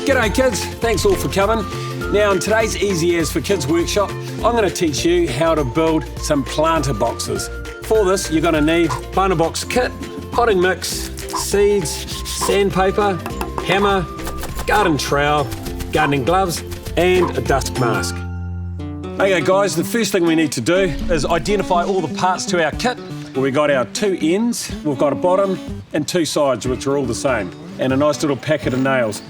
G'day kids, thanks all for coming. Now in today's Easy As for Kids workshop, I'm going to teach you how to build some planter boxes. For this you're going to need planter box kit, potting mix, seeds, sandpaper, hammer, garden trowel, gardening gloves and a dust mask. Okay guys, the first thing we need to do is identify all the parts to our kit. We've got our two ends, we've got a bottom and two sides which are all the same, and a nice little packet of nails.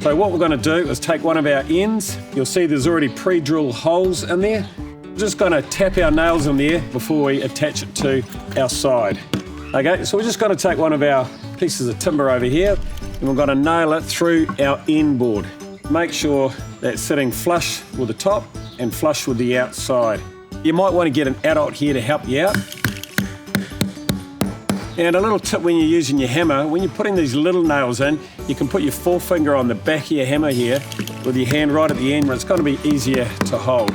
So what we're going to do is take one of our ends. You'll see there's already pre-drilled holes in there. We're just going to tap our nails in there before we attach it to our side. Okay, so we're just going to take one of our pieces of timber over here and we're going to nail it through our end board. Make sure that's sitting flush with the top and flush with the outside. You might want to get an adult here to help you out. And a little tip when you're using your hammer, when you're putting these little nails in, you can put your forefinger on the back of your hammer here with your hand right at the end where it's going to be easier to hold.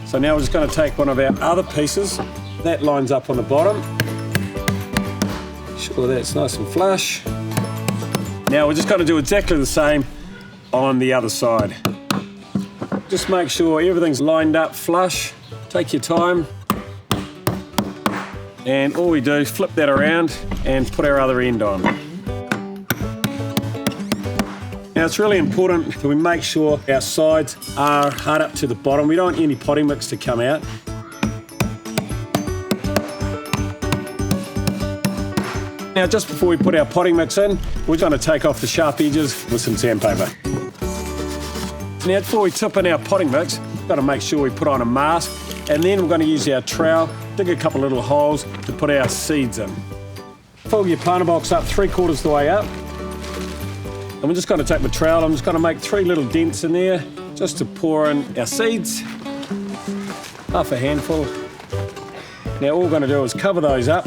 So now we're just going to take one of our other pieces. That lines up on the bottom. Sure that's nice and flush. Now we're just going to do exactly the same on the other side. Just make sure everything's lined up flush. Take your time. And all we do is flip that around and put our other end on. Now it's really important that we make sure our sides are hard up to the bottom. We don't want any potting mix to come out. Now just before we put our potting mix in, we're going to take off the sharp edges with some sandpaper. Now before we tip in our potting mix, we've got to make sure we put on a mask, and then we're going to use our trowel, dig a couple of little holes to put our seeds in. Fill your planter box up 3/4 of the way up. And we're just going to take my trowel, I'm just going to make 3 little dents in there just to pour in our seeds. Half a handful. Now all we're going to do is cover those up.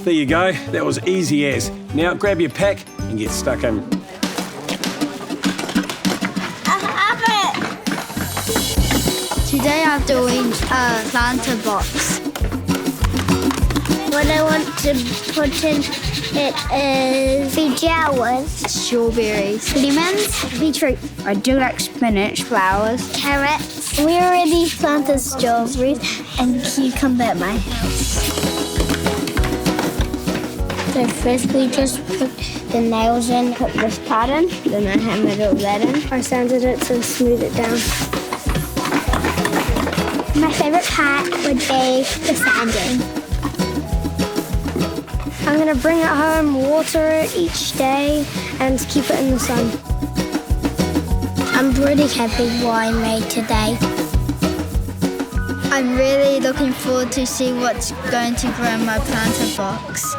There you go, that was easy as. Now grab your pack and get stuck in. Today I'm doing a planter box. What I want to put in it is flowers, Strawberries, lemons, beetroot. I do like spinach, flowers, Carrots. We already planted strawberries and cucumber at my house. So first we just put the nails in, put this part in, then I hammered all that in. I sanded it to smooth it down. My favourite part would be the sanding. I'm going to bring it home, water it each day and keep it in the sun. I'm really happy what I made today. I'm really looking forward to see what's going to grow in my planter box.